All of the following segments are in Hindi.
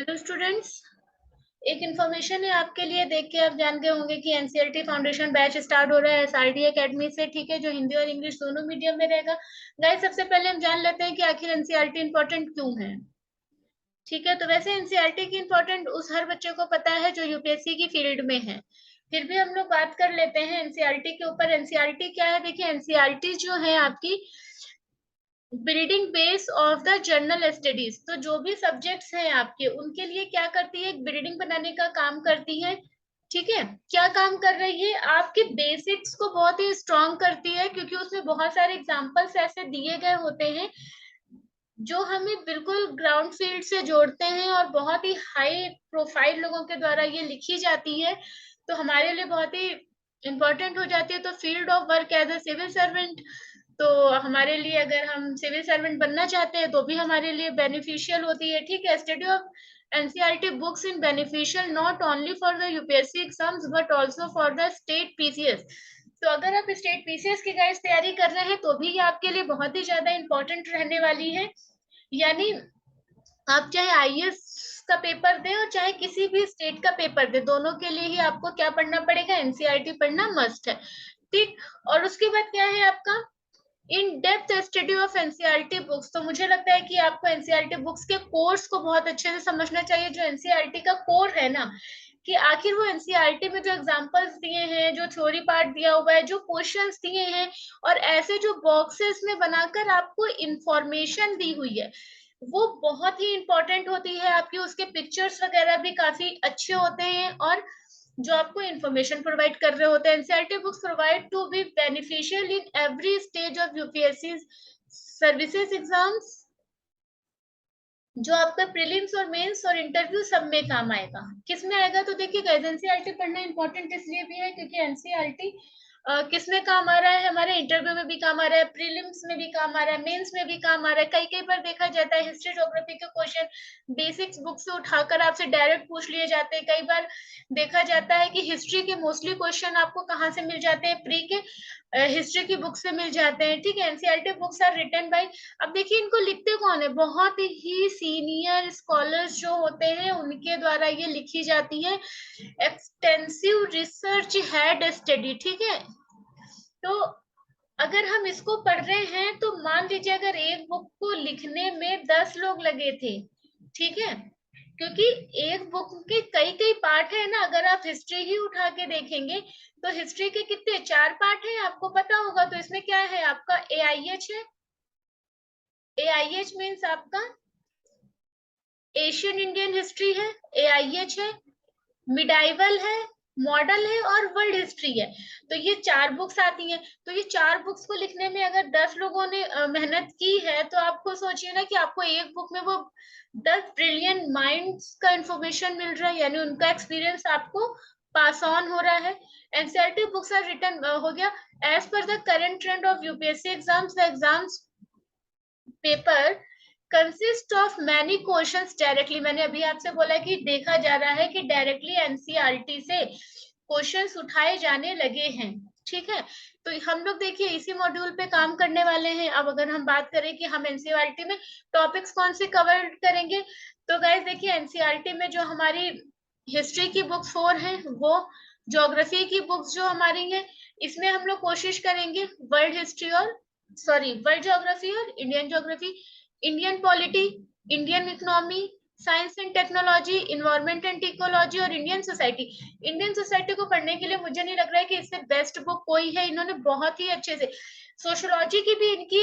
हेलो स्टूडेंट्स, एक इन्फॉर्मेशन है आपके लिए। देख के आप जान गए होंगे कि एनसीईआरटी फाउंडेशन बैच स्टार्ट हो रहा है एसआरडी एकेडमी से, ठीक है, जो हिंदी और इंग्लिश दोनों मीडियम में रहेगा। गाइस, सबसे पहले हम जान लेते हैं कि आखिर एनसीईआरटी इंपॉर्टेंट क्यों है। ठीक है, तो वैसे एनसीईआरटी की इंपॉर्टेंट उस हर बच्चे को पता है जो यूपीएससी की फील्ड में है। फिर भी हम लोग बात कर लेते हैं एनसीईआरटी के ऊपर। एनसीईआरटी क्या है? देखिए, एनसीईआरटी जो है आपकी building base of the journal studies. तो जो भी सब्जेक्ट्स हैं आपके, उनके लिए क्या करती है? एक बिल्डिंग बनाने का काम करती है। ठीक है, क्या काम कर रही है? आपके बेसिक्स को बहुत ही स्ट्रॉन्ग करती है, क्योंकि उसमें बहुत सारे एग्जांपल्स ऐसे दिए गए होते हैं जो हमें बिल्कुल ग्राउंड फील्ड से जोड़ते हैं और बहुत ही हाई प्रोफाइल लोगों के द्वारा ये लिखी जाती है, तो हमारे लिए बहुत ही इंपॉर्टेंट हो जाती है। तो field of work as a civil servant, तो हमारे लिए अगर हम सिविल सर्वेंट बनना चाहते हैं तो भी हमारे लिए बेनिफिशियल होती है। ठीक है, study of NCERT books in beneficial not only for the UPSC exams but also for the state PCS. तो अगर आप स्टेट पीसीएस की गाइस तैयारी कर रहे हैं तो भी ये आपके लिए बहुत ही ज्यादा इंपॉर्टेंट रहने वाली है। यानी आप चाहे आईएएस का पेपर दें और चाहे किसी भी स्टेट का पेपर दें, दोनों के लिए ही आपको क्या पढ़ना पड़ेगा? एनसीईआरटी पढ़ना मस्ट है। ठीक, और उसके बाद क्या है आपका in depth study of NCERT books. तो मुझे लगता है कि आपको एनसीईआरटी बुक्स के कोर्स को बहुत अच्छे से समझना चाहिए। जो एनसीईआरटी का कोर है ना, कि आखिर वो एनसीईआरटी में जो एग्जांपल्स दिए हैं, जो थ्योरी पार्ट दिया हुआ है, जो क्वेश्चंस दिए हैं, और ऐसे जो बॉक्सेस में बनाकर आपको इंफॉर्मेशन दी हुई है, वो बहुत ही इंपॉर्टेंट होती है आपकी। उसके पिक्चर्स वगैरह भी काफी अच्छे होते हैं और जो आपको इंफॉर्मेशन प्रोवाइड कर रहे होते हैं। NCERT books provide to be beneficial in every stage of UPSC services exams, जो आपका प्रीलिम्स और मेंस और इंटरव्यू सब में काम आएगा। किस में आएगा? तो देखिए गाइस, एनसीईआरटी पढ़ना इंपॉर्टेंट इसलिए भी है क्योंकि एनसीईआरटी किस में काम आ रहा है? हमारे इंटरव्यू में भी काम आ रहा है, प्रीलिम्स में भी काम आ रहा है, मेंस में भी काम आ रहा है। कई कई बार देखा जाता है हिस्ट्री ज्योग्राफी के क्वेश्चन बेसिक्स बुक से उठाकर आपसे डायरेक्ट पूछ लिए जाते हैं। कई बार देखा जाता है कि हिस्ट्री के मोस्टली क्वेश्चन आपको कहाँ से मिल जाते हैं? प्री के हिस्ट्री की बुक से मिल जाते हैं। ठीक है, NCERT books are written by, अब देखिए इनको लिखते कौन है? बहुत ही सीनियर स्कॉलर्स जो होते हैं उनके द्वारा ये लिखी जाती है। Extensive research head study. ठीक है, तो अगर हम इसको पढ़ रहे हैं तो मान लीजिए अगर एक बुक को लिखने में 10 लोग लगे थे, ठीक है, क्योंकि एक बुक के कई कई पार्ट है ना। अगर आप हिस्ट्री ही उठा के देखेंगे तो हिस्ट्री के कितने 4 पार्ट हैं, आपको पता होगा। तो इसमें क्या है? आपका एआईएच है। एआईएच मीन्स आपका एशियन इंडियन हिस्ट्री है, एआईएच है, मिडाइवल है, मॉडल है और वर्ल्ड हिस्ट्री है। तो ये 4 बुक्स आती हैं। तो ये 4 बुक्स को लिखने में अगर 10 लोगों ने मेहनत की है, तो आपको सोचिए ना कि आपको एक बुक में वो 10 ब्रिलियंट माइंड्स का इंफॉर्मेशन मिल रहा है, यानी उनका एक्सपीरियंस आपको पास ऑन हो रहा है। एनसीईआरटी बुक्स आर रिटन हो गया as per the current trend of UPSC exams. The exams paper consist of many questions directly. मैंने अभी आपसे बोला कि देखा जा रहा है कि डायरेक्टली एनसीईआरटी से क्वेश्चंस उठाए जाने लगे हैं। ठीक है, तो हम लोग देखिए इसी मॉड्यूल पे काम करने वाले हैं। अब अगर हम बात करें कि हम एनसीईआरटी में टॉपिक्स कौन से कवर करेंगे, तो गाइस देखिए एनसीईआरटी में जो हमारी हिस्ट्री की बुक्स 4 हैं, वो ज्योग्राफी की बुक्स जो हमारी हैं, इसमें हम लोग कोशिश करेंगे वर्ल्ड हिस्ट्री और वर्ल्ड ज्योग्राफी और Indian geography, Indian polity, Indian economy, science and technology, environment and ecology और इंडियन सोसाइटी। इंडियन सोसाइटी को पढ़ने के लिए मुझे नहीं लग रहा है कि इससे बेस्ट बुक कोई है। इन्होंने बहुत ही अच्छे से सोशियोलॉजी की भी इनकी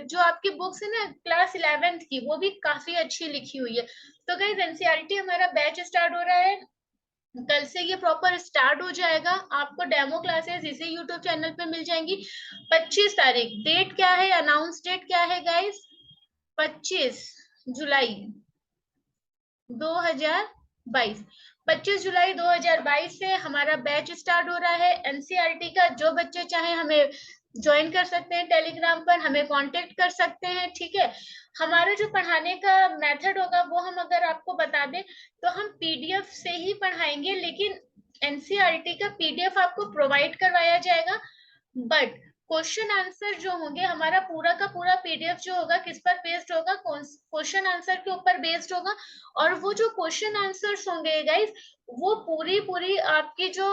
जो आपकी बुक्स है ना क्लास 11th की, वो भी काफी अच्छी लिखी हुई है। तो गाइस, एनसीईआरटी हमारा बैच स्टार्ट हो रहा है कल से, ये प्रॉपर स्टार्ट हो जाएगा। आपको डेमो क्लासेस इसी यूट्यूब चैनल पे मिल जाएंगी। 25 तारीख डेट क्या है? अनाउंस डेट क्या है गाइस? 25 जुलाई 2022। 25 जुलाई 2022 से हमारा बैच स्टार्ट हो रहा है एनसीईआरटी का। जो बच्चे चाहे हमें ज्वाइन कर सकते हैं, टेलीग्राम पर हमें कांटेक्ट कर सकते हैं। ठीक है, हमारा जो पढ़ाने का मेथड होगा वो हम अगर आपको बता दें तो हम पीडीएफ से ही पढ़ाएंगे, लेकिन एनसीईआरटी का पीडीएफ आपको प्रोवाइड करवाया जाएगा। बट क्वेश्चन आंसर जो होंगे, हमारा पूरा का पूरा पीडीएफ जो होगा किस पर बेस्ड होगा, क्वेश्चन आंसर के ऊपर बेस्ड होगा। और वो जो क्वेश्चन आंसर्स होंगे गाइस, वो पूरी पूरी आपकी जो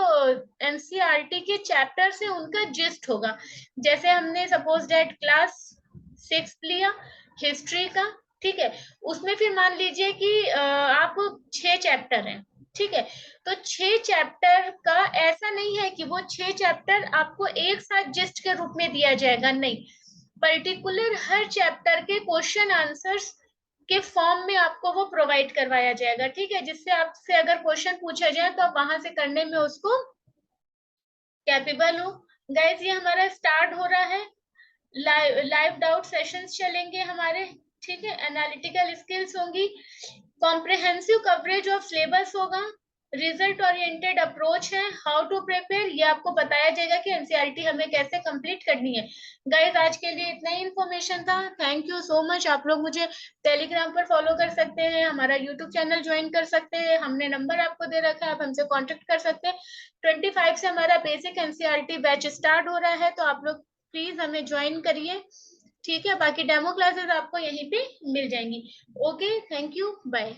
एनसीईआरटी के चैप्टर्स है उनका जिस्ट होगा। जैसे हमने सपोज दैट क्लास 6 लिया हिस्ट्री का, ठीक है, उसमें फिर मान लीजिए कि आप 6 चैप्टर हैं, ठीक है, तो 6 चैप्टर का ऐसा नहीं है कि वो 6 चैप्टर आपको एक साथ जिस्ट के रूप में दिया जाएगा, नहीं, पर्टिकुलर हर चैप्टर के क्वेश्चन आंसर्स के फॉर्म में आपको वो प्रोवाइड करवाया जाएगा, ठीक है, जिससे आपसे अगर क्वेश्चन पूछा जाए तो आप वहां से करने में उसको कैपेबल हो। गाइस ये हमारा स्टार्ट हो रहा है, लाइव डाउट सेशंस चलेंगे हमारे, ठीक है, एनालिटिकल स्किल्स होंगी, कॉम्प्रिहेंसिव कवरेज ऑफ सिलेबस होगा, रिजल्ट ओरिएंटेड अप्रोच है, हाउ टू प्रिपेयर, ये आपको बताया जाएगा कि एनसीईआरटी हमें कैसे कंप्लीट करनी है। गाइस आज के लिए इतना ही इन्फॉर्मेशन था, थैंक यू सो मच। आप लोग मुझे टेलीग्राम पर फॉलो कर सकते हैं, हमारा यूट्यूब चैनल ज्वाइन कर सकते हैं, हमने नंबर आपको दे रखा है, आप हमसे कॉन्टेक्ट कर सकते हैं। 25 से हमारा बेसिक एनसीईआरटी बैच स्टार्ट हो रहा है, तो आप लोग प्लीज हमें ज्वाइन करिए, ठीक है, बाकी डेमो क्लासेस आपको यहीं पे मिल जाएंगी। Okay, thank you, bye.